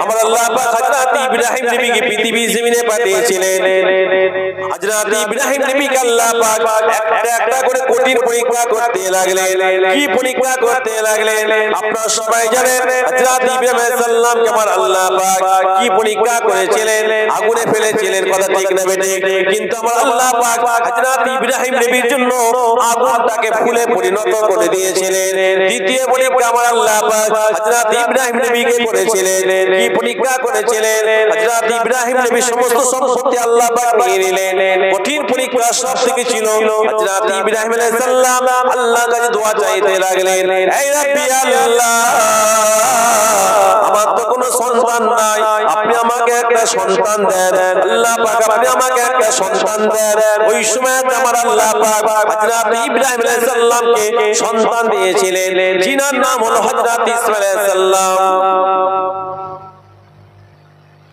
আমার আল্লাহ পাক হযরত ইব্রাহিম নবীকে পৃথিবীর জমিনে পাঠিয়েছিলেন। হযরত ইব্রাহিম নবীকে আল্লাহ পাক একটা একটা করে কঠিন পরীক্ষা করতে লাগলেন। কি পরীক্ষা করতে লাগলেন? আপনারা সবাই জানেন হযরত ইব্রাহিম আলাইহিস সালামকে আমার আল্লাহ পাক কি পরীক্ষা করেছিলেন? আগুনে ফেলেছিলেন, কথা ঠিক না বেঠিক? কিন্তু আমার আল্লাহ পাক হযরত ইব্রাহিম নবীর জন্য আগুনটাকে ফুলে পরিণত করে দিয়েছিলেন। দ্বিতীয় পরীক্ষা আমার আল্লাহ পাক হযরত ইব্রাহিম নবীকে করেছিলেন। কি পরীক্ষা করেছিলেন? হযরত ইব্রাহিম নবীর সমস্ত সম্পত্তি আল্লাহ পাক নিয়ে নিলেন। কঠিন পরীক্ষা সবথেকে ছিল হযরত ইব্রাহিম আলাইহিস সালাম আল্লাহর কাছে দোয়া চাইতে লাগলেন, হে রাব্বি আল্লাহ, আমার তো কোনো সন্তান নাই, আপনি আমাকে একটা সন্তান দেন। আল্লাহ পাক আপনি আমাকে একটা সন্তান দেন। ওই সময় আমার আল্লাহ পাক হযরত ইব্রাহিম আলাইহিস সালামকে সন্তান দিয়েছিলেন, যিনার নাম হলো হযরত ইসমাঈল আলাইহিস সালাম।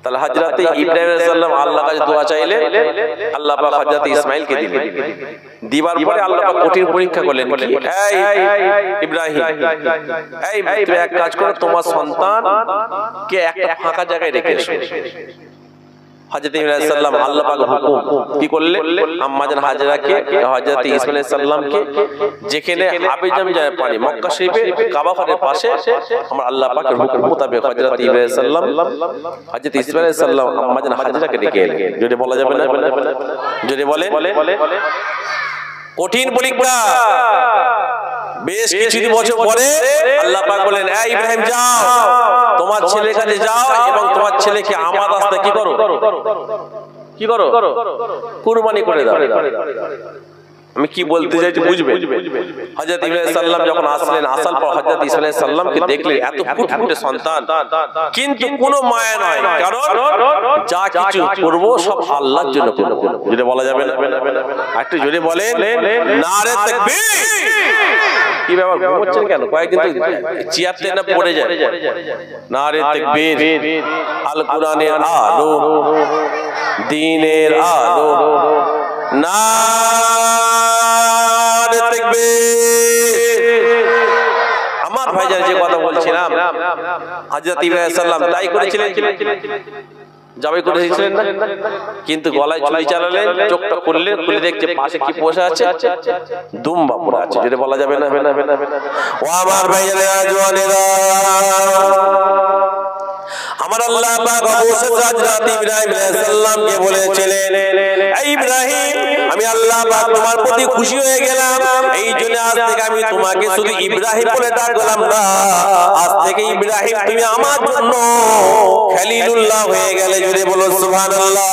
তাহলে হযরত ইব্রাহিম আলাইহিস সালাম আল্লাহর কাছে দোয়া চাইলে আল্লাহ পাক হযরত ইসমাঈলকে দিলেন। দিবার পরে আল্লাহ পাক কঠিন পরীক্ষা করলেন। কি? এই ইব্রাহিম, এই তুমি এক কাজ করো, তোমার সন্তানকে একটা ফাঁকা জায়গায় রেখে এসো। হযরত ইব্রাহিম আলাইহিস সালাম আল্লাহ পাক হুকুম কি করলেন? আম্মা জান হাজরাকে হযরত ইসমাঈল আলাইহিস সালামকে যেখানে আবিজাম যায় পানি মক্কা শরীফে কাবা ঘরের পাশে আমার আল্লাহ পাকের হুকুম মোতাবেক হযরত ইব্রাহিম আলাইহিস সালাম হযরত ইসমাঈল আলাইহিস সালাম আম্মা জান হাজরাকে ডেকে এলেন। যদি বলা যাবে না? যদি বলে কঠিন পরীক্ষা। বেশ কিছু বছর পরে আল্লাহ পাক বলেন, এই ইব্রাহিম যাও, তোমার ছেলের কাছে যাও এবং তোমার ছেলেকে আমার রাস্তায় কি করো? কি করো? কুরবানি করে দাও। আমি কি বলতে চাইছি বুঝবে? হযরত ইব্রাহিম আলাইহিস সালাম যখন আসলেন, আসার পর হযরত ইসমাঈল আলাইহিস সালামকে দেখলেন এত ফুটফুটে সন্তান, কিন্তু কোনো মায়া নয়, কারণ যা কিছু করব সব আল্লাহর জন্য করব। যদি বলা যাবে না? একটু যদি বলেন নারে তাকবীর। কি ব্যাপার, ঘুমোচ্ছেন কেন? কয়েকদিন তো চিয়ারতে না পড়ে যায়। নারে তাকবীর, আল কোরআনের আলো, দ্বীনের আলো, নারে তাকবীর। আমার ভাইজান যে কথা বলছিলাম, হযরত ইব্রাহিম আলাইহিস সালাম তাই করেছিলেন, জবাই করেছিলেন না? কিন্তু গলায় ছুরি চালালেন, চোখটা খুললে খুলে দেখছে পাশে কি বসে আছে? দুম্বা পড়ে আছে। যেটা বলা যাবে না? ও আমার ভাইজানেরা, জওয়ানেরা, আমার আল্লাহ পাক অবশ্যই হযরত ইব্রাহিম আলাইহিস সালামকে বলেছিলেন, এই ইব্রাহিম, আমি আল্লাহ পাক তোমার প্রতি খুশি হয়ে গেলাম, এই জন্য আজ থেকে আমি তোমাকে শুধু ইব্রাহিম বলে ডাকলাম না, আজ থেকে ইব্রাহিম তুমি আমার জন্য খলিলুল্লাহ হয়ে গেলে। যদি বলো সুবহানাল্লাহ।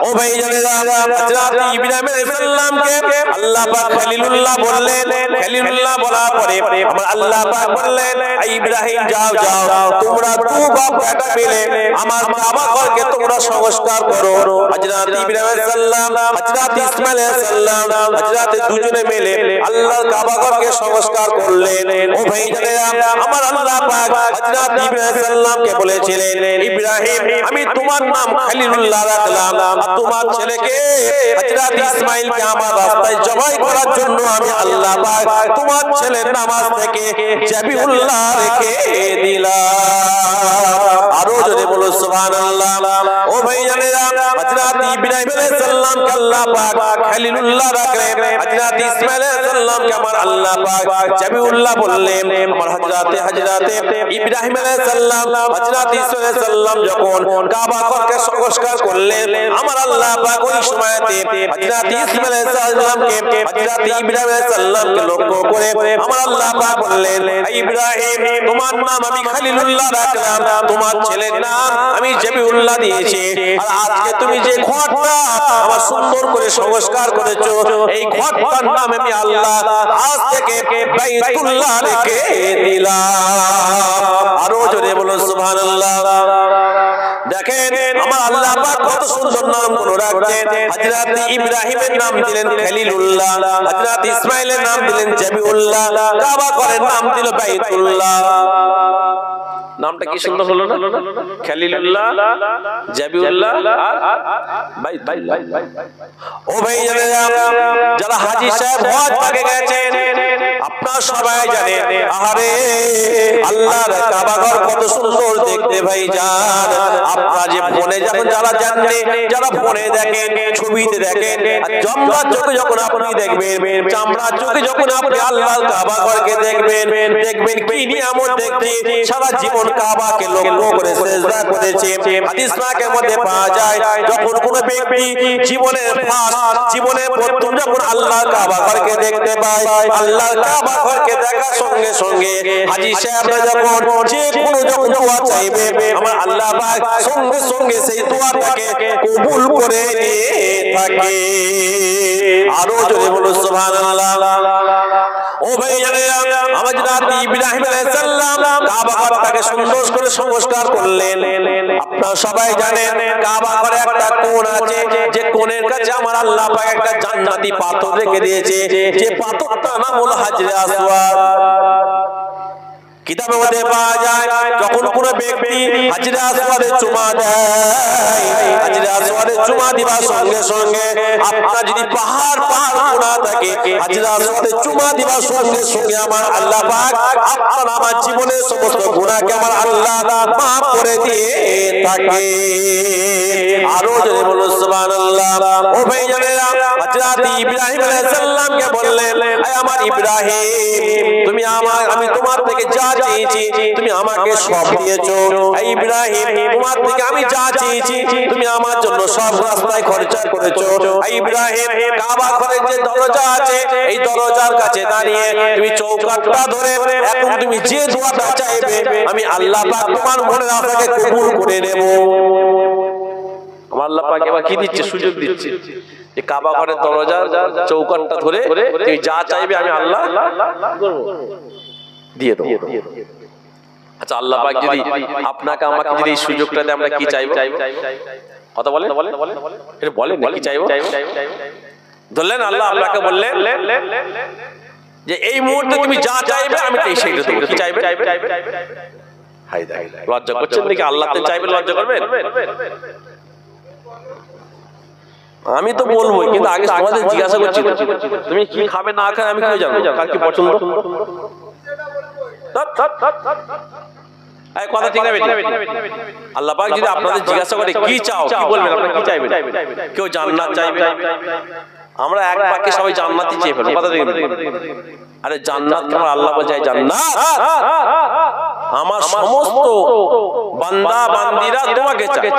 ও ভাইজানেরা, হযরত ইব্রাহিম আলাইহিস সালামকে আল্লাহ পাক খলিলুল্লাহ বললেন। খলিলুল্লাহ বলার পরে আমার আল্লাহ পাক বললেন, এই ইব্রাহিম যাও যাও, তোমরা দু বাপ বেটা মিলে আমার কাবা ঘরকে তোমরা সংস্কার করো। হযরত ইব্রাহিম আলাইহিস সালাম, হযরত ইসমাঈল আলাইহিস সালাম, হযরত দুজনে মিলে আল্লাহর কাবা ঘরকে সংস্কার করলেন। ও ভাইজানেরা, আমার আল্লাহ পাক হযরত ইব্রাহিম আলাইহিস সালামকে বলেছিলেন, ইব্রাহিম, আমি তোমার নাম খলিলুল্লাহ রাখলাম, তোমার ছেলেকে হযরত ইসমাঈলকে আমার রাস্তায় জবাই করার জন্য আমি আল্লাহ পাক তোমার ছেলের নামাজ থেকে জাবিউল্লাহ রেখে দিলাম। আরো যদি বলো সুবহানাল্লাহ। ও ভাইজানেরা, হযরত ইব্রাহিম আলাইহিস সালামকে আল্লাহ পাক খলিলুল্লাহ রাখলেন, হযরত ইসমাঈল আলাইহিস সালামকে আমার আল্লাহ পাক জাবিউল্লাহ বললেন। আমার হযরত ইব্রাহিম আলাইহিস সালাম, হযরত ইসমাঈল আলাইহিস সালাম যখন কাবা ঘরকে সংস্কার করলেন, আমার আল্লাহ পাক ওই সময়তে হযরত ইসমাঈল আলাইহিস সালামকে হযরত ইব্রাহিম আলাইহিস সালামকে লক্ষ্য করে আমার আল্লাহ পাক বললেন, ইব্রাহিম, তোমার নাম আমি খলিলুল্লাহ রাখলাম, তোমার ছেলের নাম আমি জাবিউল্লাহ দিয়েছি। আর আজকে তুমি যে ঘরটা আমার সুন্দর করে সংস্কার করেছো, এই ঘরটার নাম আমি আল্লাহ আজ থেকে বাইতুল্লাহ রেখে দিলাম। আরো জোরে বলুন সুবহানাল্লাহ। দেখেন আমার আল্লাহ পাক কত সুন্দর নাম গুলো রাখছেন। হযরত ইব্রাহিমের নাম দিলেন খলিলুল্লাহ, হযরত ইসমাঈলের নাম দিলেন জাবিউল্লাহ, কাবা ঘরের নাম দিল বাইতুল্লাহ। নামটা কি সুন্দর হলো না? খলিলুল্লাহ, জাবিউল্লাহ আর বাইতুল্লাহ। ও ভাইজানেরা, যারা হাজী সাহেব হজ পাকে গেছেন, আপনারা সবাই জানেন, আরে আল্লাহর কাবা ঘর কত সুন্দর দেখতে। মধ্যে ভাইজান আপনারা যে ফোনে যখন যারা ফোনে দেখেন, ছবিতে দেখেন, আর জমরার চোখে যখন আপনি দেখবেন, চামড়ার চোখে যখন আপনি আল্লাহর কাবা ঘরকে দেখবেন কি নিয়ামত দেখছি। সারা জীবন কাবাকে লক্ষ্য করে সিজদা করেছে। হাদিস পাকের মধ্যে পাওয়া যায় যখন কোনো ব্যক্তি জীবনের প্রথম যখন আল্লাহর কাবা ঘরকে দেখতে পায়, আল্লাহর কাবা ঘরকে দেখার সঙ্গে সঙ্গে হাজী সাহেবরা যখন যে কোনো যখন দোয়া চাইবে, আমার আল্লাহ পাক সঙ্গে সঙ্গে সেই দোয়াটাকে কবুল করে নিয়ে থাকে। আরো জোরে বলো সুবহানাল্লাহ। ও ভাইজানেরা, আমার জনাব ইব্রাহিম আলাইহিস সালাম কাবা ঘরটাকে সুন্দর করে সংস্কার করলেন। আপনারা সবাই জানেন কাবা ঘরে একটা কোণ আছে, যে কোণের কাছে আমার আল্লাহ পাক একটা জান্নাতি পাথর রেখে দিয়েছে, যে পাথরটার নাম হলো হাজরে আসওয়াদ। কিতাবের মধ্যে পাওয়া যায় যখন কোনো ব্যক্তি হাজরে আসওয়াদে চুমা দেয়, হাজরে আসওয়াদে চুমা দিবার সঙ্গে সঙ্গে আপনার যদি পাহাড় গুনাহ থাকে, হাজরে আসওয়াদে চুমা দিবার সঙ্গে সঙ্গে আমার আল্লাহ পাক আপনার আমার জীবনের সমস্ত গুনাহকে আমার আল্লাহ মাফ করে দিয়ে থাকে। আরো জোরে বলো সুবহানাল্লাহ। ও ভাইজানেরা, হযরত ইব্রাহিম আলাইহিস সালামকে বললেন, হে আমার ইব্রাহিম, তুমি আমি তোমার থেকে যা চেয়েছি তুমি আমাকে সব দিয়েছো। হে ইব্রাহিম, তোমার থেকে আমি যা চেয়েছি তুমি আমার জন্য সব রাস্তায় খরচা করেছো। হে ইব্রাহিম, কাবা ঘরের যে দরজা আছে, এই দরজার কাছে দাঁড়িয়ে তুমি চৌকাঠটা ধরে এখন তুমি যে দোয়াটা চাইবে আমি আল্লাহ পাক তোমার মনের আশাকে কবুল করে নেব। আমার আল্লাহ পাক এবার কি দিচ্ছে? সুযোগ দিচ্ছে যে কাবা ঘরের দরজার চৌকাঠটা ধরে তুমি যা চাইবে আমি আল্লাহ দিয়ে দেব। আচ্ছা, আল্লাহ পাক যদি আপনাকে আমাকে যদি এই সুযোগটা দেয়, আমরা কি চাইবো? কথা বলেন, এটা বলেন কি চাইবো? ধরলেন আল্লাহ আপনাকে বললেন যে এই মুহূর্তে তুমি যা চাইবে আমি সেইটা দেবো। কি চাইবে? লজ্জা করছেন নাকি? আল্লাহতে চাইবে লজ্জা করবেন? আমি তো বলবোই, কিন্তু আগে তোমাদের জিজ্ঞাসা করছি তুমি কি খাবে না খাবে আমি কি জানবো? কার কি পছন্দ? কথা ঠিক আছে। আল্লাহ পাক যদি আপনাদের জিজ্ঞাসা করে কি চাও, কি বলবেন? আপনারা কি চাইবেন? কেউ জান্নাত চাইবে, আমরা এক বাক্যে সবাই জান্নাতই চেয়ে ফেলবো। কথা ঠিক। আরে জান্নাত কেমন? আল্লাহ বলে জান্নাত আমার সমস্ত বান্দা বান্দিরা তোমাকে চায়।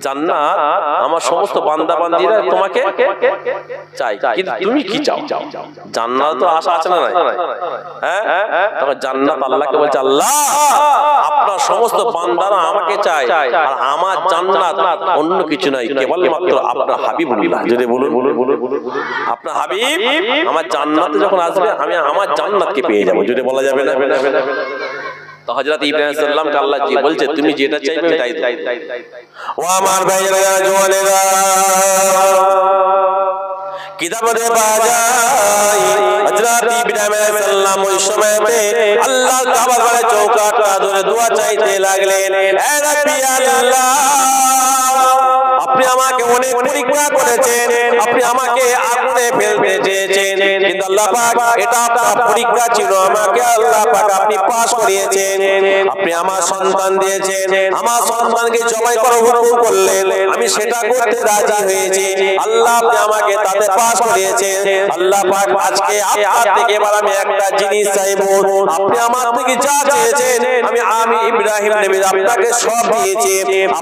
জান্নাত আমার সমস্ত বান্দা বান্দিরা তোমাকে চাই, কিন্তু তুমি কি চাও? জান্নাত তো আশা আছে না নাই? হ্যাঁ, তবে জান্নাত আল্লাহকে বলছে আল্লাহ আপনার সমস্ত বান্দারা আমাকে চায়, আর আমার জান্নাত অন্য কিছু নাই, কেবলমাত্র আপনার হাবিবুল্লাহ। যদি বলুন আপনার হাবিব আমার জান্নাতে যখন আসবে আমি আমার জান্নাতকে পেয়ে যাবো। যদি বলা যাবে না? তো হযরত ইব্রাহিম আলাইহিস সালামকে আল্লাহ জি বলছে তুমি যেটা চাইবে আমি তাই দেব। ও আমার ভাইরা জওয়ানেরা, কিতাবে পাওয়া যায় হযরত ইব্রাহিম আলাইহিস সালাম ওই সময়তে আল্লাহর কাবা ঘরে চৌকাঠটা ধরে দোয়া চাইতে লাগলেন, হে রাব্বি আল্লাহ, আপনি আমাকে অনেক পরীক্ষা করেছেন, আপনি আমাকে আগুনে ফেলতে চেয়েছেন, কিন্তু আল্লাহ পাক এটা আপনার পরীক্ষা ছিল, আমাকে আল্লাহ পাক আপনি পাস করিয়েছেন। আপনি আমার সন্তান দিয়েছেন, আমার সন্তানকে জবাই করার হুকুম করলেন, আমি সেটা করতে রাজি হয়েছি। আল্লাহ আপনি আমাকে তাতে পাস করিয়েছেন। আল্লাহ পাক আজকে আপনার থেকে এবার আমি একটা জিনিস চাইবো, আপনি আমার থেকে যা চেয়েছেন আমি ইব্রাহিম নবী আপনাকে সব দিয়েছি।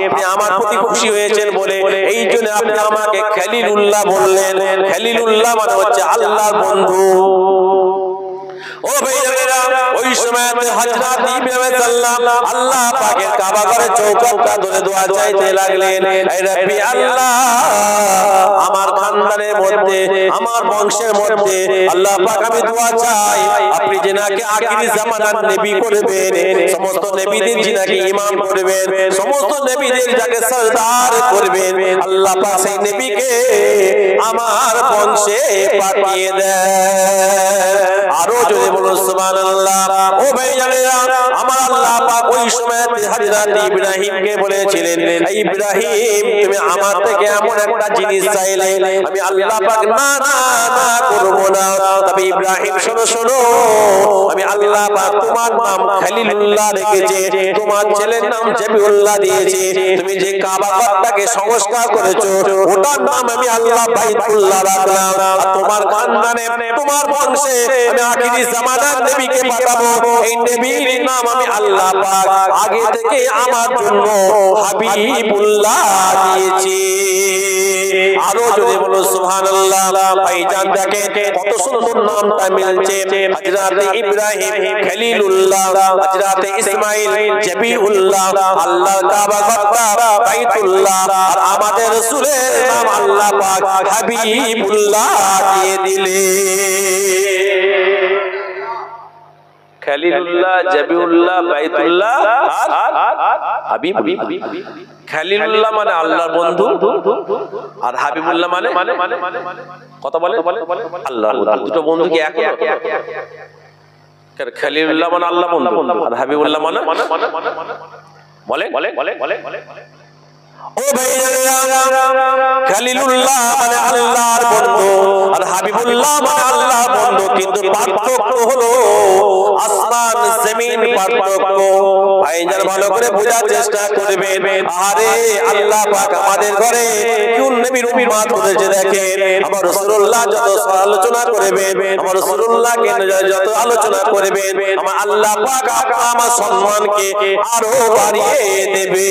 আপনি আমার প্রতি খুশি হয়েছেন বলে এই জন্য আপনি আমাকে খলিলুল্লাহ বললেন। খলিলুল্লাহ মানে হচ্ছে আল্লাহর বন্ধু। ও ভাইরা, ওই সময়তে হযরত ইব্রাহিম আলাইহিস সালাম আল্লাহ পাকের কাবা ঘরে চৌকাঠটা ধরে দোয়া চাইতে লাগলেন, হে রাব্বি আল্লাহ, আমার খানদানের মধ্যে আমার বংশের মধ্যে আল্লাহ পাক আমি দোয়া চাই আপনি যিনাকে আখিরি জামানার নবী করবেন, সমস্ত নবীদের যিনাকে ইমাম করবেন, সমস্ত নবীদের যাকে সরদার করবেন, আল্লাহ পাক সেই নবীকে আমার বংশে পাঠিয়ে দেন। আরো জোরে বলুন সুবহানাল্লাহ। ও ভাইজানেরা, আমার আল্লাহ পাক ওই সময়তে হযরত ইব্রাহিমকে বলেছিলেন, ইব্রাহিম তুমি আমার থেকে এমন একটা জিনিস চাইলে আমি আল্লাহ পাক না না না করব না। তবে ইব্রাহিম শোনো শোনো, আমি আল্লাহ পাক তোমার নাম খলিলুল্লাহ রেখেছি, তোমার ছেলের নাম জবিউল্লাহ দিয়েছি। তুমি যে কাবা ঘরটাকে সংস্কার করেছো ওটার নাম আমি আল্লাহ বাইতুল্লাহ রাখলাম। আর তোমার খানদানে তোমার বংশে আমি আখিরি জামানার নবীকে পাঠাবো, এই নবীর নাম আমি আল্লাহ পাক আগে থেকে আমার জন্য হাবিবুল্লাহ দিয়েছি। আরো জোরে বলো সুবহানাল্লাহ। ভাইজান দেখেন কত সুন্দর নামটা মিলছে, হযরত ইব্রাহিম খলিলুল্লাহ, হযরত ইসমাঈল জবিউল্লাহ, আল্লাহর কাবা ঘরটা বাইতুল্লাহ, আর আমাদের রাসূলের নাম আল্লাহ পাক হাবিবুল্লাহ দিয়ে দিলেন। খলিলুল্লাহ, জবিউল্লাহ, বাইতুল্লাহ আর হাবিবুল্লাহ। খলিলুল্লাহ মানে আল্লাহর বন্ধু, আর হাবিবুল্লাহ মানে কথা বলে আল্লাহর বন্ধু। দুটো বন্ধু কি এক? খলিলুল্লাহ মানে আল্লাহ বন্ধু, আর হাবিবুল্লাহ মানে বলে ও ভাইরা, খলিলুল্লাহ মানে আল্লাহর বন্ধু, আর হাবিবুল্লাহ মানে আল্লাহর বন্ধু, কিন্তু পার্থক্য হলো আসমান জমিন পার্থক্য। ভাইজান ভালো করে বোঝার চেষ্টা করবেন। আরে আল্লাহ পাক আমাদের ঘরে কোন নবীর উম্মত করেছে দেখেন। আমার রাসূলুল্লাহ যত আলোচনা করবেন, আমার রাসূলুল্লাহকে যত আলোচনা করবেন, আমার আল্লাহ পাক আমার সম্মানকে আরো বাড়িয়ে দেবে।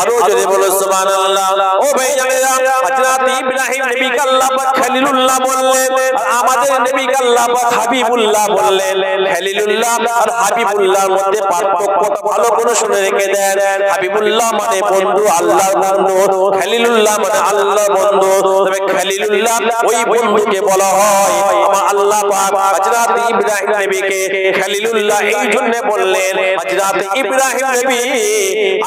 আরো জোরে বলো সুবহানাল্লাহ। ও ভাইজানেরা, হযরত ইব্রাহিম নবীকে আল্লাহ পাক খলিলুল্লাহ বললেন, আর আমাদের নবীকে আল্লাহ পাক হাবিবুল্লাহ বললেন। খলিলুল্লাহ আর হাবিবুল্লাহর মধ্যে পার্থক্যটা ভালো করে শুনে রেখে দেন। হাবিবুল্লাহ মানে বন্ধু, আল্লাহর বন্ধু, খলিলুল্লাহ মানে আল্লাহর বন্ধু। তবে খলিলুল্লাহ ওই বন্ধুকে বলা হয়, আমার আল্লাহ পাক হযরত ইব্রাহিম নবীকে খলিলুল্লাহ এই জন্য বললেন, হযরত ইব্রাহিম নবী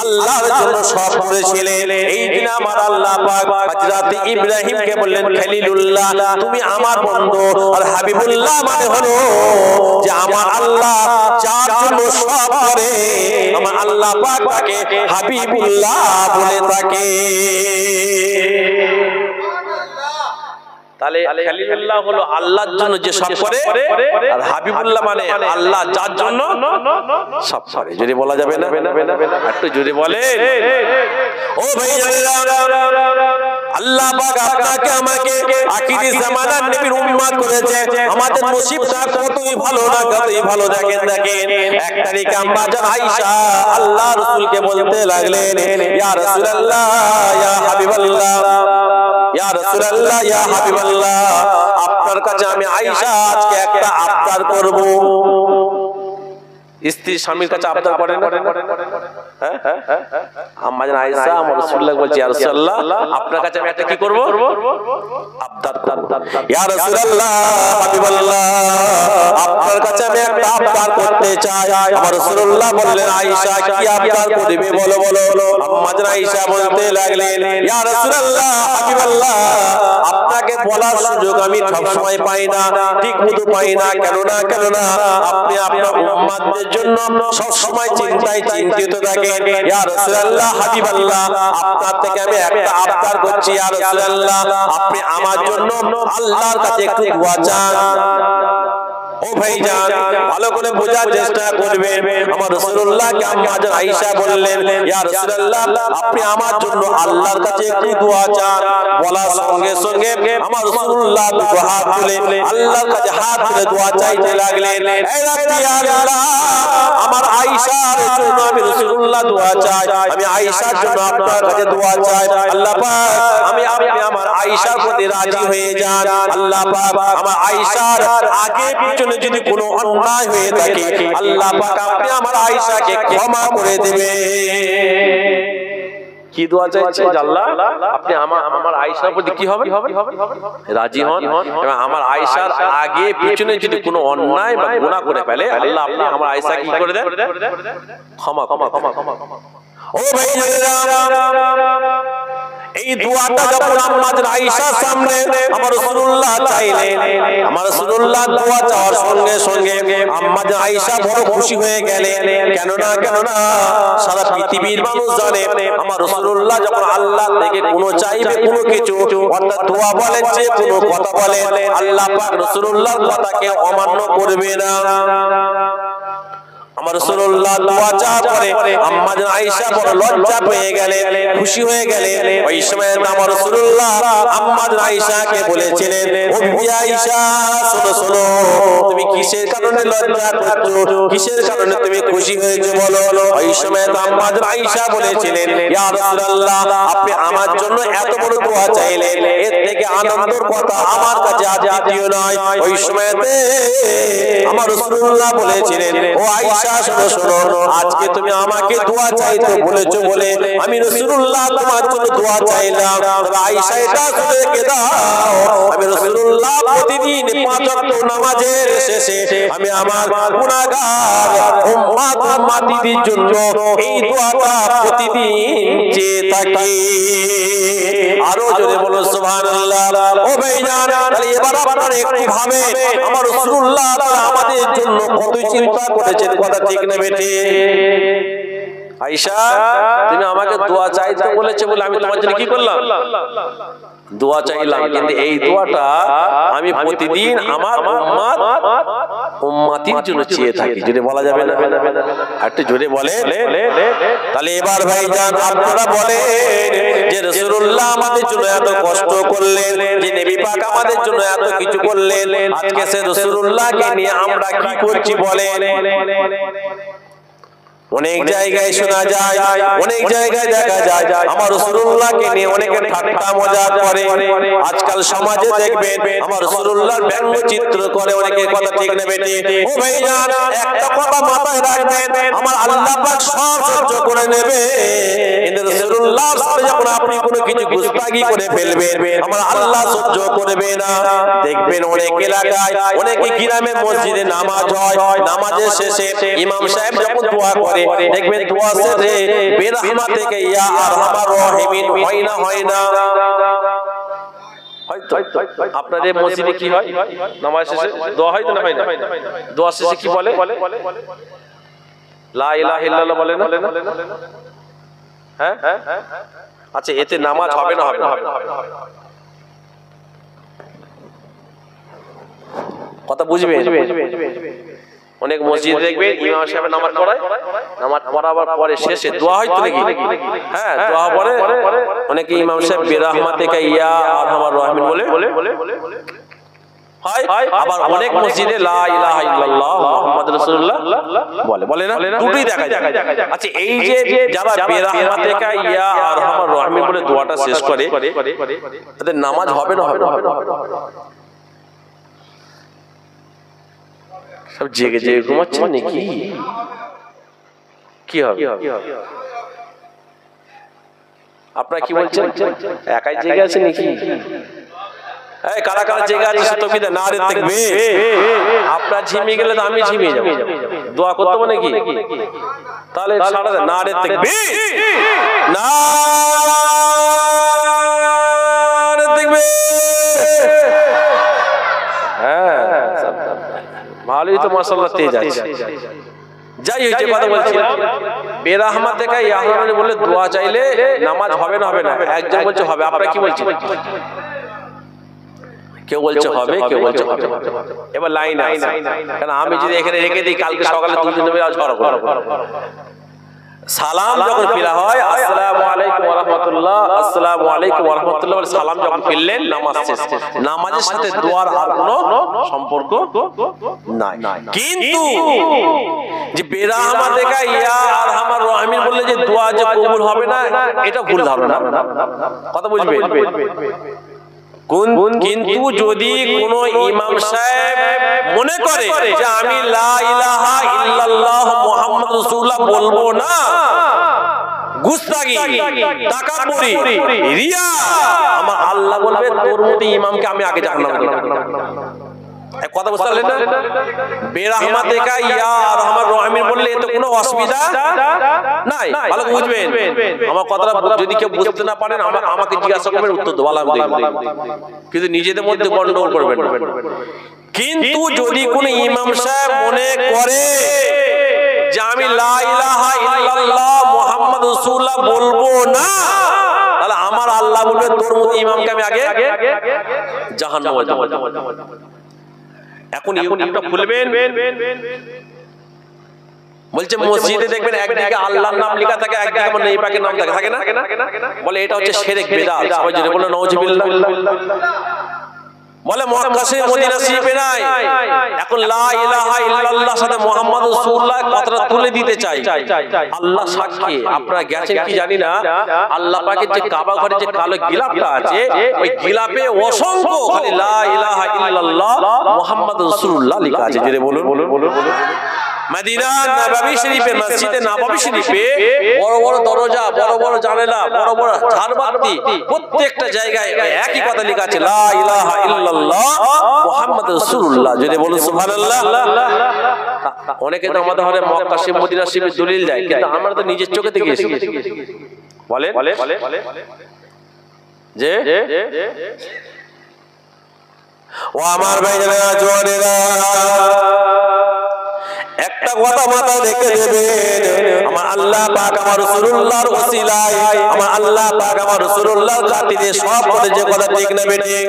আল্লাহর জন্য সব করেছিলেন। এই দিন আমার আল্লাহ পাক হযরত ইব্রাহিমকে বললেন, খলিলুল্লাহ তুমি আমার বন্ধু, আর হাবিবুল্লাহ মানে হলো যে আমার আল্লাহ যার জন্য সব করে, আমার আল্লাহ পাক তাকে হাবিবুল্লাহ বলে থাকে। তাহলে খলিলুল্লাহ হলো আল্লাহর জন্য যে সব করে, আর হাবিবুল্লাহ মানে আল্লাহ যার জন্য সব করে। যদি বলা যাবে না একটু যদি বলে। ও ভাইজানেরা, আল্লাহ পাক আপনাকে আমাকে আখিরি জামানার নবীর উম্মত করেছে। আমাদের নসিবটা কতই ভালো না, কতই ভালো। দেখেন এক তারিখে আম্মা জান আয়েশা আল্লাহ রাসূলকে বলতে লাগলেন, ইয়া রাসূলুল্লাহ, ইয়া হাবিবাল্লাহ, ইয়া রাসূলুল্লাহ, ইয়া হাবিবাল্লাহ, আপনার কাছে আমি আয়েশা আজকে একটা আবদার করব। স্ত্রী স্বামীর কাছে আবদার করে না? হ্যাঁ, আম্মা জান আয়েশা আমার রাসূলুল্লাহ বলছে, ইয়া রাসূলুল্লাহ আপনার কাছে আমি একটা কি করব? আবদার করব। ইয়া রাসূলুল্লাহ, হাবিবাল্লাহ, আপনার কাছে আমি একটা আবদার করতে চাই। আমার রাসূলুল্লাহ বললেন, আয়েশা কি আবদার করবে বলো বলো। আম্মা জান আয়েশা বলতে লাগলেন, ইয়া রাসূলুল্লাহ, হাবিবাল্লাহ, আপনাকে বলার সুযোগ আমি সব সময় পাই না, ঠিক মতো পাই না। কেন না আপনি আপনার উম্মতদের জন্য সব সময় চিন্তায় চিন্তিত থাকেন। ইয়া রাসূলুল্লাহ, হাবিবাল্লাহ, আপনার থেকে আমি একটা আবদার করছি। ইয়া রাসূলুল্লাহ, আপনি আমার জন্য আল্লাহর কাছে একটু দোয়া চান। ও ভাইজান ভালো করে বোঝার চেষ্টা করবেন। আমার রাসূলুল্লাহকে আম্মা জান আয়েশা বললেন, ইয়া রাসূলুল্লাহ আপনি আমার জন্য আল্লাহর কাছে একটু দোয়া চান। বলার সঙ্গে সঙ্গে আমার রাসূলুল্লাহ দুটো হাত তুলে আল্লাহর কাছে হাত তুলে দোয়া চাইতে লাগলেন, হে রাব্বি আল্লাহ, আমার আয়েশার জন্য আমি রাসূলুল্লাহ দোয়া চাই, আমি আয়েশার জন্য আপনার কাছে দোয়া চাই। আল্লাহ পাক আপনি আমার আয়েশার প্রতি রাজি হয়ে যান। আল্লাহ পাক আমার আয়েশার আগে পিছনে যদি কোনো অন্যায় হয়ে থাকে, আল্লাহ পাক আপনি আমার আয়েশাকে ক্ষমা করে দিবেন। কি দোয়া চাইছে? আল্লাহ আপনি আমার আয়েশার প্রতি কি হবে? রাজি হন, এবং আমার আয়েশার আগে পিছনে যদি কোনো অন্যায় বা গুনাহ করে ফেলে, আল্লাহ আপনি আমার আয়েশা কি করে দেন? ক্ষমা। ও ভাইরা, এই দোয়াটা যখন আম্মা আয়েশার সামনে আমার রাসূলুল্লাহ চাইলেন, আমার রাসূলুল্লাহ দোয়া চাওয়ার সঙ্গে সঙ্গে আম্মা আয়েশা বড় খুশি হয়ে গেলেন। কেননা সারা পৃথিবীর মানুষ জানে আমার রাসূলুল্লাহ যখন আল্লাহ থেকে কোনো চাইবে কোনো কিছু, অর্থাৎ দোয়া বলেন যে কোনো কথা বলেন, আল্লাহ পাক রাসূলুল্লাহর কথাকে অমান্য করবে না। আমার রাসূলুল্লাহ দোয়া চাওয়ার পরে আম্মা জান আয়েশা বড় লজ্জা পেয়ে গেলেন, খুশি হয়ে গেলেন। ওই সময় আমার রাসূলুল্লাহ আম্মা জান আয়েশাকে বলেছিলেন, ও বিবি আয়েশা শোনো শোনো, তুমি কিসের কারণে লজ্জা করছো, কিসের কারণে তুমি খুশি হয়েছো বলো। ওই সময় আম্মা জান আয়েশা বলেছিলেন, ইয়া রাসূলুল্লাহ আপনি আমার জন্য এত বড় দোয়া চাইলেন, এর থেকে আনন্দের কথা আমার কাছে আর দ্বিতীয় নয়। ওই সময়তে আমার রাসূলুল্লাহ বলেছিলেন, ও আয়েশা শোনো শোনো, আজকে তুমি আমাকে দোয়া চাইতে বলেছো বলে আমি রাসূলুল্লাহ তোমার জন্য দোয়া চাইলাম। আয়েশা এটা শুনে রেখে দাও, আমি রাসূলুল্লাহ প্রতিদিন 5 ওয়াক্ত নামাজের শেষে আমি আমার গুনাহগার উম্মতিদের জন্য এই দোয়াটা প্রতিদিন চেয়ে থাকি। আরো জোরে বলো সুবহানাল্লাহ। ও ভাইজান, তাহলে এবার আপনারা একটু ভাবেন আমার রাসূলুল্লাহ আমাদের জন্য কত চিন্তা করেছেন, কথা ঠিক না বেটে? আয়েশা তুমি আমাকে দোয়া চাইতে বলেছে বলে আমি তোমার জন্য কি করলাম? দোয়া চাইলাম, কিন্তু এই দোয়াটা আমি প্রতিদিন আমার উম্মতির জন্য চেয়ে থাকি। যদি বলা যাবে না একটু জোরে বলে। তাহলে এবার ভাইজান আপনারা বলেন যে রাসূলুল্লাহ আমাদের জন্য এত কষ্ট করলেন, যে নবী পাক আমাদের জন্য এত কিছু করলেন, আজকে সে রাসূলুল্লাহকে নিয়ে আমরা কি করছি বলেন? অনেক জায়গায় শোনা যায়, অনেক জায়গায় দেখা যায় আমার রাসূলুল্লাহকে নিয়ে অনেকে ঠাট্টা মজা করে। আজকাল সমাজে দেখবেন আমার রাসূলুল্লাহর ব্যঙ্গ চিত্র করে অনেকে, কথা ঠিক না বেটি? ও ভাইজান একটা কথা মাথায় রাখবেন, আমার আল্লাহ পাক সব সহ্য করে নেবে, কিন্তু রাসূলুল্লাহর সাথে যখন আপনি কোনো কিছু গুস্তাখি করে ফেলবেন আমার আল্লাহ সহ্য করবে না। দেখবেন অনেক এলাকায়, অনেকে গ্রামে মসজিদে নামাজ হয়, নামাজের শেষে ইমাম সাহেব যখন দোয়া করে দেখবেন দোয়া শেষে বেরহমা থেকে ইয়া আরহামার রাহিমিন হয় না। আপনাদের মসজিদে কি হয়? নামাজ শেষে দোয়া হয় না হয় না? দোয়া শেষে কি বলে? লা ইলাহা ইল্লাল্লাহ বলে না? হ্যাঁ, আচ্ছা এতে নামাজ হবে না? হবে না? কথা বুঝবে? অনেক মসজিদে দেখবেন ইমাম সাহেব নামাজ পড়ায়, নামাজ পড়াবার পরে শেষে দোয়া হয় তো নাকি? হ্যাঁ, দোয়া পড়ে অনেকে ইমাম সাহেব বিরহমাতিকা ইয়া আরহামার রাহিমিন বলে হয়। আবার অনেক মসজিদে লা ইলাহা ইল্লাল্লাহ মুহাম্মাদুর রাসূলুল্লাহ বলে না? দুটোই দেখা যায়। আচ্ছা এই যে যারা বিরহমাতিকা ইয়া আরহামার রাহিমিন বলে দোয়াটা শেষ করে তাদের নামাজ হবে না? হবে না? সব জেগে জেগে ঘুমাচ্ছেন নাকি? কি হবে? আপনারা কি বলছেন? একাই জেগে আছেন নাকি? এই কারা কারা জেগে আছে সুতবিদা নারে তাকবীর। আপনারা ঝিমিয়ে গেলে তো আমি ঝিমিয়ে যাব। দোয়া করতে হবে নাকি? তাহলে সারা নারে তাকবীর, নারে তাকবীর। হ্যাঁ ভালোই তো মাশাআল্লাহ তেজ আছে। যাই হয়েছে কথা বলছিলাম, বেরহমাতিকা ইয়া আরহামার বলে দোয়া চাইলে নামাজ হবে না? হবে না? একজন বলছে হবে, আপনারা কি বলছেন? কেউ বলছে হবে, কেউ বলছে হবে। এবার লাইন আছে, কারণ আমি যদি এখানে রেখে দিই কালকে সকালে দুজন মিলে ঝড় করব। সালাম যখন ফিরা হয় আসসালামু আলাইকুম ওয়া রাহমাতুল্লাহ, আসসালামু আলাইকুম ওয়া রাহমাতুল্লাহ বলে সালাম যখন ফিরলেন নামাজ শেষ। নামাজের সাথে দোয়ার আর কোনো সম্পর্ক নাই। কিন্তু যে বেরহমাতিকা ইয়া আরহামার রাহিমিন বললে যে দোয়া যে কবুল হবে না, এটা ভুল ধারণা। কথা বুঝবেন? কিন্তু যদি কোন ইমাম সাহেব মনে করে যে আমি লা ইলাহা ইল্লাল্লাহ মুহাম্মাদুর রাসূলুল্লাহ বলবো না, গুস্তাখি, তাকাব্বুরি, রিয়া, আমার আল্লাহ বলবে তোর মতো ইমামকে আমি আগে জাহান্নামে দেব। কথা বুঝতে পারলেন না? বেরহমাতিকা ইয়া আরহামার রাহিমিন বললে এতে কোনো অসুবিধা নাই। ভালো বুঝবেন আমার কথাটা। যদি কেউ বুঝতে না পারেন আমাকে জিজ্ঞাসা করবেন, উত্তর দেবো আলহামদুলিল্লাহ। কিন্তু নিজেদের মধ্যে গন্ডগোল করবেন না। কিন্তু যদি কোন ইমাম সাহেব মনে করে যে আমি লা ইলাহা ইল্লাল্লাহ মুহাম্মাদুর রাসূলুল্লাহ বলবো না, তাহলে আমার আল্লাহ বলবে তোর মতো ইমামকে আমি আগে জাহান্নামে দেব। এখন ইউটিউবটা খুলবেন, বলছে মসজিদে দেখবেন একদিকে আল্লাহর নাম লেখা থাকে, একদিকে আমার নবী পাকের নাম থাকে না? বলে এটা হচ্ছে শিরক বিদআত। সবাই জোরে বলো নাউজুবিল্লাহ। বলে মক্কা শরীফ মদিনা শরীফে নাই। এখন লা ইলাহা ইল্লাল্লাহর সাথে মুহাম্মাদুর রাসূলুল্লাহ কথাটা তুলে দিতে চাই। আল্লাহ সাক্ষী, আপনারা গেছেন কি জানি না, আল্লাহ পাকের যে কাবা ঘরে যে কালো গিলাফটা আছে, ওই গিলাফে অসংখ্য খালি লা ইলাহা ইল্লাল্লাহ মুহাম্মাদুর রাসূলুল্লাহ লেখা আছে। জোরে বলুন। মদিনা নববী শরীফে, মসজিদে নববী শরীফে বড় বড় দরজা, বড় বড় জানালা, বড় বড় ঝাড়বাতি, প্রত্যেকটা জায়গায় একই কথা লেখা আছে লা ইলাহা ইল্লাল্লাহ মুহাম্মাদুর রাসূলুল্লাহ। যদি বলুন সুবহানাল্লাহ। অনেকে তো আমাদের ঘরে মক্কা শরীফ মদিনা শরীফের দলিল দেয়, কিন্তু আমরা তো নিজের চোখে দেখেছি। বলে যে ও আমার ভাইজানেরা জওয়ানেরা, একটা কথা মাথায় রেখে দেবেন, আমার আল্লাহ পাক আমার রাসূলুল্লাহর ওসিলায়, আমার আল্লাহ পাক আমার রাসূলুল্লাহর জাতিতে সব বলে যে কথা ঠিক না বেঠিক।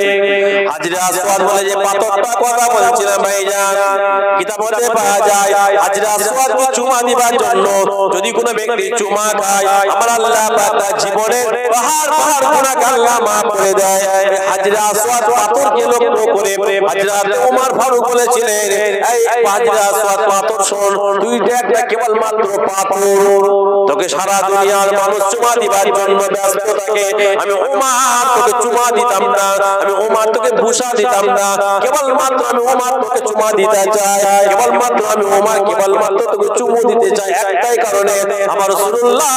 হাজরে আসওয়াদ বলে যে পাথরটা কথা বলছিলাম ভাইজান, কিতাবে পাওয়া যায় হাজরে আসওয়াদকে চুমা দিবার জন্য যদি কোনো ব্যক্তি চুমা খায়, আমার আল্লাহ পাক তার জীবনের পাহাড় গুনাহ আল্লাহ মাফ করে দেয়। হাজরে আসওয়াদ পাথরকে লক্ষ্য করে হযরত ওমর ফারুক বলেছিলেন, এই হাজরে আসওয়াদ পাথর শোন, তুই একটা কেবল মাত্র পাথর, তোকে সারা দুনিয়ার মানুষ চুমা দিবার জন্য ব্যস্ত থাকে, আমি ওমর তোকে চুমা দিতাম না, আমি ওমর তোকে বুশা দিতাম না, কেবল মাত্র আমি ওমর তোকে চুমা দিতে চাই, কেবল মাত্র আমি ওমর কেবল মাত্র তোকে চুমু দিতে চাই, একটাই কারণে আমার রাসূলুল্লাহ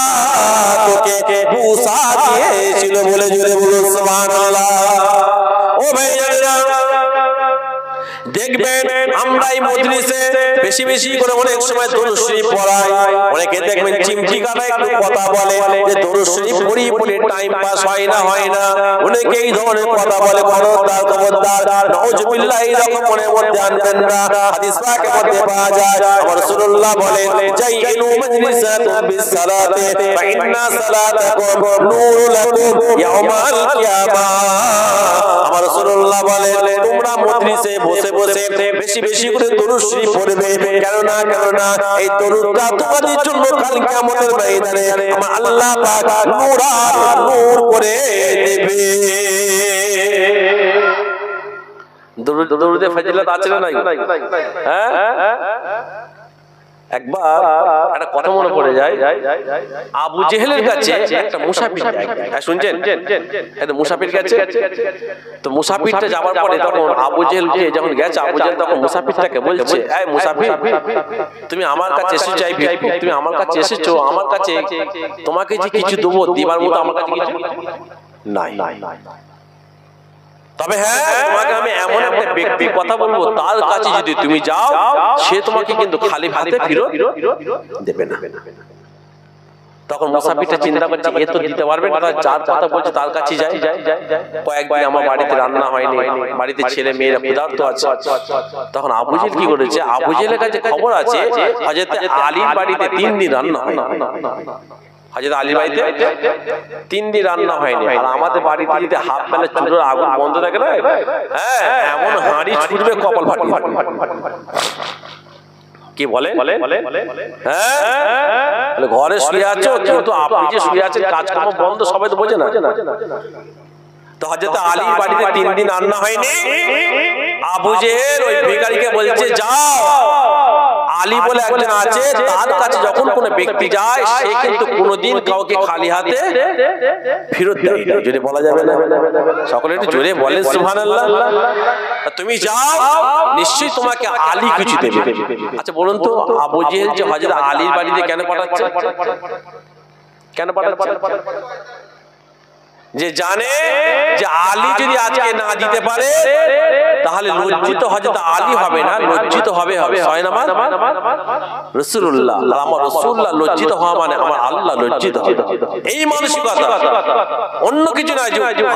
তোকে বুশা দিয়েছিল বলে। জোরে বলুন সুবহানাল্লাহ। ও ভাইজানেরা দেখবেন আমরা এই মজলিসে বেশি বেশি করে অনেক সময় দরুদ শরীফ পড়াই। অনেকে দেখবেন চিমটি কাটায় একটু কথা বলে যে দরুদ শরীফ পড়ি টাইম পাস হয় না। অনেকে এই ধরনের কথা বলে, খবরদার নাউজুবিল্লাহ, এরকম মনের মধ্যে আনবেন না। হাদিস পাকের মধ্যে পাওয়া যায় আমার রাসূলুল্লাহ বলেন জাইনু মাজলিসাকুম বিসসালাতি ফা ইন্না সালাতাকুম নূরুল লাকুম ইয়াউমাল কিয়ামাহ। আমার রাসূলুল্লাহ বলেন তোমরা মজলিসে বসে বসে বেশি বেশি করে দরুদ শরীফ পড়বে, কেননা এই দরুদটা তোমাদের জন্য কাল কিয়ামতের ময়দানে আমার আল্লাহ পাক নূর করে দেবে। দরুদে ফজিলত আছে না নাই? হ্যাঁ, একবার একটা কথা মনে পড়ে যায়, আবু জেহেলের কাছে একটা মুসাফির যায়। শুনছেন? একটা মুসাফির গেছে, তো মুসাফিরটা যাওয়ার পরে তখন আবু জেহেলকে যখন গেছে, আবু জেহেল তখন মুসাফিরটাকে বলছে, এই মুসাফির তুমি আমার কাছে এসেছো, তুমি আমার কাছে এসেছো, আমার কাছে তোমাকে যে কিছু দেবো দিবার মতো আমার কাছে কিছু নাই। তবে হ্যাঁ, তোমাকে আমি এমন একটা ব্যক্তির কথা বলবো, তার কাছে যদি তুমি যাও সে তোমাকে কিন্তু খালি হাতে ফিরত দেবে না। তখন মুসাফিরটা চিন্তা করছে এ তো দিতে পারবে না, যার কথা বলছে তার কাছে যাই। কয়েকদিন আমার বাড়িতে রান্না হয়নি, বাড়িতে ছেলে মেয়েরা ক্ষুধার্ত আছে। তখন আবু জেহেল কি করেছে, আবু জেহেলের কাছে খবর আছে হযরত আলীর বাড়িতে 3 দিন রান্না হয়নি। হযরত আলীর বাড়িতে 3 দিন রান্না হয়নি। আর আমাদের বাড়িতে যদি হাফ বেলা চুলোর আগুন বন্ধ থাকে না, হ্যাঁ এমন হাঁড়ি ছুটবে কপাল ফাটিয়ে। কি বলে? হ্যাঁ, ঘরে শুয়ে আছো কিন্তু আপনি যে শুয়ে আছেন কাজকর্ম বন্ধ, সবাই তো বোঝে না। তো হযরত আলীর বাড়িতে 3 দিন রান্না হয়নি। আবু জেহেল ওই ভিখারিকে বলছে যাও, আলী বলে একজন আছে, তার কাছে যখন কোনো ব্যক্তি যায় সে কিন্তু কোনোদিন কাউকে খালি হাতে ফেরত দেয় না। যদি বলা যাবে না, সকলে একটু জোরে বলেন সুবহানাল্লাহ। তুমি যাও, নিশ্চয়ই তোমাকে আলী কিছু দেবে। আচ্ছা বলুন তো, আবু জেহেল যে হযরত আলীর বাড়িতে কেন পাঠাচ্ছে? যে জানে যে আলী যদি আজকে না দিতে পারে তাহলে লজ্জিত হযরত আলী হবে না, লজ্জিত হবে 6 নাম্বার রাসূলুল্লাহ। আর আমার রাসূলুল্লাহ লজ্জিত হওয়া মানে আমার আল্লাহ লজ্জিত হবে, এই মানসিকতা, অন্য কিছু নয়।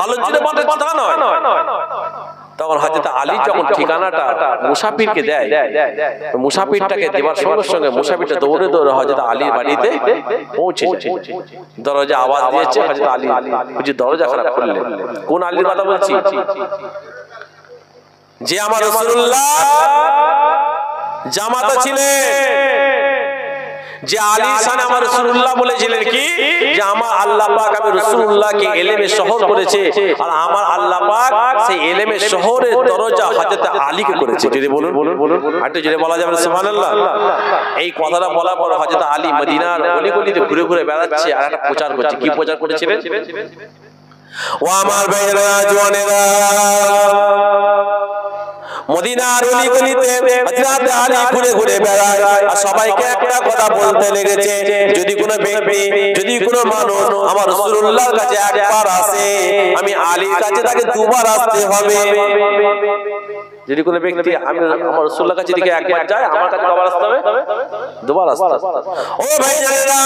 আলোচিত মানে কথা নয়। তখন হযরত আলী যখন ঠিকানাটা মুসাফিরকে দেয়, মুসাফিরটাকে দেওয়ার সঙ্গে সঙ্গে মুসাফিরটা দৌড়ে দৌড়ে হযরত আলীর বাড়িতে পৌঁছে যায়। দরজা আওয়াজ দিয়েছে, হযরত আলী হুজুর দরজা খারাপ করলেন। কোন আলীর কথা বলছি? যে আমার রাসূলুল্লাহ জামাতা ছিলেন, যে আলীর শানে আমার রাসূলুল্লাহ বলেছিলেন কি যে আমার আল্লাহ পাক আমি রাসূলুল্লাহকে ইলমে শহর করেছে, আর আমার আল্লাহ পাক সেই ইলমে শহরের দরজা হযরত আলীকে করেছে। যদি বলুন একটু যদি বলা যাবে সুবহানাল্লাহ। এই কথাটা বলার পর হযরত আলী মদিনার অলিগলিতে ঘুরে ঘুরে বেড়াচ্ছে আর একটা প্রচার করছে। কি প্রচার করেছিলেন? ও আমার ভাইরা জওয়ানেরা, মদিনার অলিগলিতে হযরত আলী ঘুরে ঘুরে বেড়ায় আর সবাইকে একটা কথা বলতে লেগেছে, যদি কোনো ব্যক্তি, যদি কোনো মানুষ আমার রাসূলুল্লাহর কাছে একবার আসে, আমি আলীর কাছে তাকে দুবার আসতে হবে। যদি কোনো ব্যক্তি আমি আমার রাসূলুল্লাহর কাছে দিকে একবার যায়, আমার কাছে কবার আসতে হবে? দুবার আসতে হবে। ও ভাইজানেরা,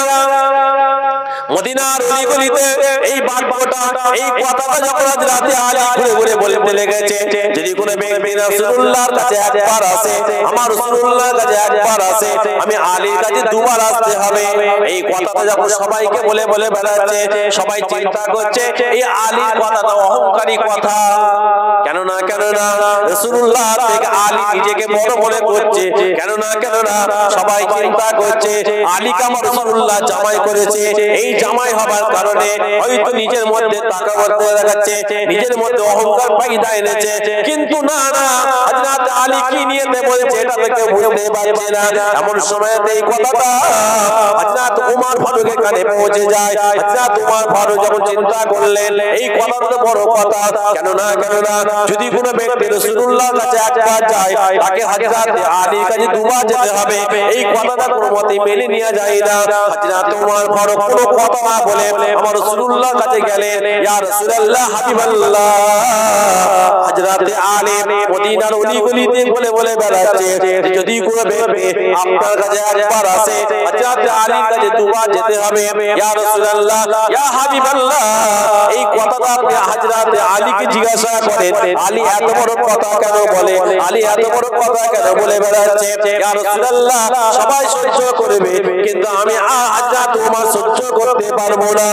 মদিনার অলিগলিতে এই বাক্যটা, এই কথাটা যখন হযরত আলী ঘুরে ঘুরে বলতে লেগেছে, যদি কোনো ব্যক্তি রাসূলুল্লাহর কাছে একবার আসে, আমার রাসূলুল্লাহর কাছে একবার আসে, আমি আলীর কাছে দুবার আসতে হবে। এই কথাটা যখন সবাইকে বলে বলে বেড়াচ্ছে, সবাই চিন্তা করছে এই আলীর কথাটা অহংকারী কথা। কেননা রাসূলুল্লাহ থেকে আলী নিজেকে বড় মনে করছে। কেননা সবাই চিন্তা করছে আলীকে আমার রাসূলুল্লাহ জামাই করেছে, এই জামাই হবার কারণে হয়তো নিজের মধ্যে তাকাবুর দেখাচ্ছে, নিজের মধ্যে অহংকার পয়দা এনেছে। কিন্তু না, হযরত আলী কি নিয়তে বলছে এটা থেকে বুঝতে পারছে না। এমন সময়তে এই কথাটা হযরত ওমর ফারুকের কানে পৌঁছে যায়। হযরত ওমর ফারুক যখন চিন্তা করলেন এই কথাটা তো বড় কথা, কেননা যদি কোনো ব্যক্তি রাসূলুল্লাহর কাছে একবার যায়, তাকে হযরত আলীর কাছে দুবার যেতে হবে, এই কথাটা কোনো মতেই মেনে নেওয়া যায় না। হযরত ওমর ফারুক কোনো কথা না বলে আমার রাসূলুল্লাহর কাছে গেলেন। ইয়া রাসূলুল্লাহ হাবিবাল্লাহ, হযরত আলী মদিনার অলিগলিতে বলে বলে বেড়াচ্ছে, যদি কোনো ব্যক্তি আপনার কাছে একবার আসে, হযরত আলীর কাছে দুবার যেতে হবে। ইয়া রাসূলুল্লাহ, ইয়া হাবিবাল্লাহ, এই কথাটা আপনি হযরত আলীকে জিজ্ঞাসা করেন, আলী এত বড় কথা কেন বলে, আলী এত বড় কথা কেন বলে বেড়াচ্ছে? ইয়া রাসূলুল্লাহ, সবাই সহ্য করবে কিন্তু আমি হযরত ওমর সহ্য করতে পারবো না।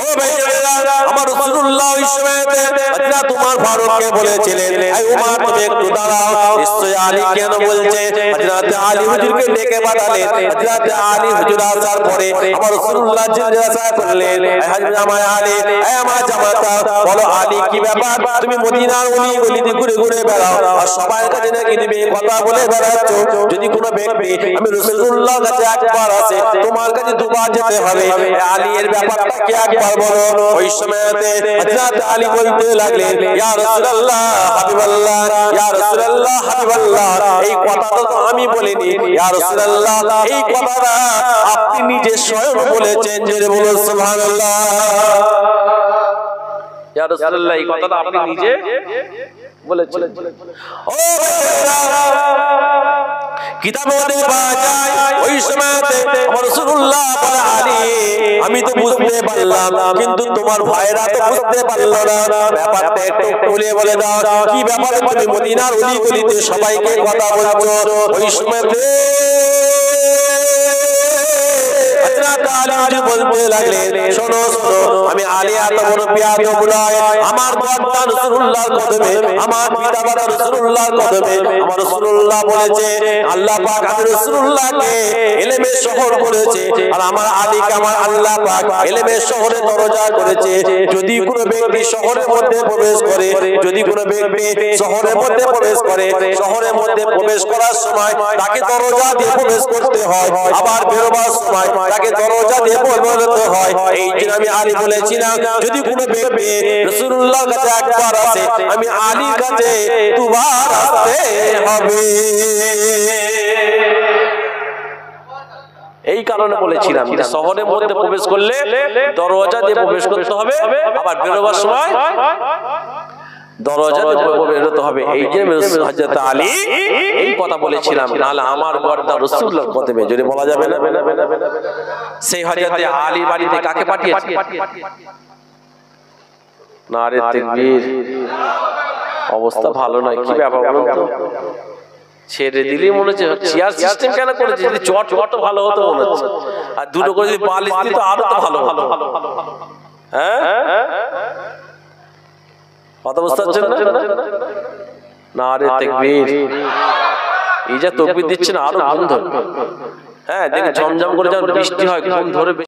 ও ভাইরা, আমার রাসূলুল্লাহ ওই সময়তে হযরত ওমর ফারুককে বলেছিলেন, এই ওমর তুমি একটু দাঁড়াও, নিশ্চয়ই আলী কেন বলছে। হযরত আলী হুজুরকে ডেকে পাঠালেন। হযরত আলী হুজুর আসার পরে আমার রাসূলুল্লাহ জিজ্ঞাসা করলেন, হযরত আমার আলী, এই আমার জামাতা, বলো আলী কি ব্যাপার? তুমি মদিনার অলিগলিতে ঘুরে ঘুরে বেড়াও আর সবার কাছে নাকি তুমি কথা বলে বেড়াচ্ছ, যদি কোনো ব্যক্তি আমি রাসূলুল্লাহর কাছে একবার আসে, তোমার কাছে দুবার যেতে হবে। আলী এর ব্যাপারটা কি একবার বলো। ওই সময়তে হযরত আলী বলতে লাগলেন, ইয়া রাসূলুল্লাহ হাবিবাল্লাহ, ইয়া রাসূলুল্লাহ হাবিবাল্লাহ, এই কথাটা তো আমি বলিনি। ইয়া রাসূলুল্লাহ, এই কথাটা আপনি নিজে স্বয়ং বলেছেন। যে বলুন সুবহানাল্লাহ। ইয়া রাসূলুল্লাহ, এই কথাটা আপনি নিজে বলেছেন। ও কিতাবে পাওয়া যায় ওই সময়তে আমার রাসূলুল্লাহ বলে, আলী আমি তো বুঝতে পারলাম কিন্তু তোমার ভাইরা তো বুঝতে পারলো না, ব্যাপারটা একটু খুলে বলে দাও, কি ব্যাপারে তুমি মদিনার অলিগলিতে সবাইকে কথা বলছো? ওই সময়তে হযরত আলী বলতে লাগলেন, শোনো শোনো, আমি আলী এত বড় বেয়াদব নয়, আমার বাবা রাসূলুল্লাহর কদমে, আমার পিতা মাতা রাসূলুল্লাহর কদমে। আমার রাসূলুল্লাহ বলেছে আল্লাহ পাক রাসূলুল্লাহকে ইলমে শহর করেছে, আর আমার আলীকে আমার আল্লাহ পাক ইলমে শহরে দরজা করেছে। যদি কোনো ব্যক্তি শহরের মধ্যে প্রবেশ করে, যদি কোনো ব্যক্তি শহরের মধ্যে প্রবেশ করে, শহরের মধ্যে প্রবেশ করার সময় তাকে দরজা দিয়ে প্রবেশ করতে হয়, আবার বেরোবার সময় তাকে দরজা দিয়ে বেরোতে হয়। এই জন্য আমি আলী বলেছিলাম, যদি কোনো ব্যক্তি রাসূলুল্লাহর কাছে একবার আসে, আমি আলীর কাছে দুবার আসতে হবে। এই কারণে বলেছিলাম যে শহরের মধ্যে প্রবেশ করলে দরজা দিয়ে প্রবেশ করতে হবে, আবার বেরোবার সময় দরজা দিয়ে বেরোতে হবে। এই যে হযরত আলী এই কথা বলেছিলাম, নাহলে আমার বর্দা রাসূলুল্লাহর কদমে যদি বলা যাবে না। সেই হযরত আলীর বাড়িতে কাকে পাঠিয়েছে? নারে তাকবীর। অবস্থা ভালো নয়, কি ব্যাপার বলুন তো? ছেড়ে দিলেই মনে হচ্ছে চেয়ার সিস্টেম কেন করেছে? যদি চট তো ভালো হতো মনে হচ্ছে, আর দুটো করে যদি বালিশ দিত আরো তো ভালো হতো। হ্যাঁ, কথা বুঝতে পারছেন না? নারে তাকবীর। এই যে তাকবীর দিচ্ছেন আরো ঘুম ধরে। হ্যাঁ, দেখুন ঝমঝম করে যখন বৃষ্টি হয় ঘুম ধরে।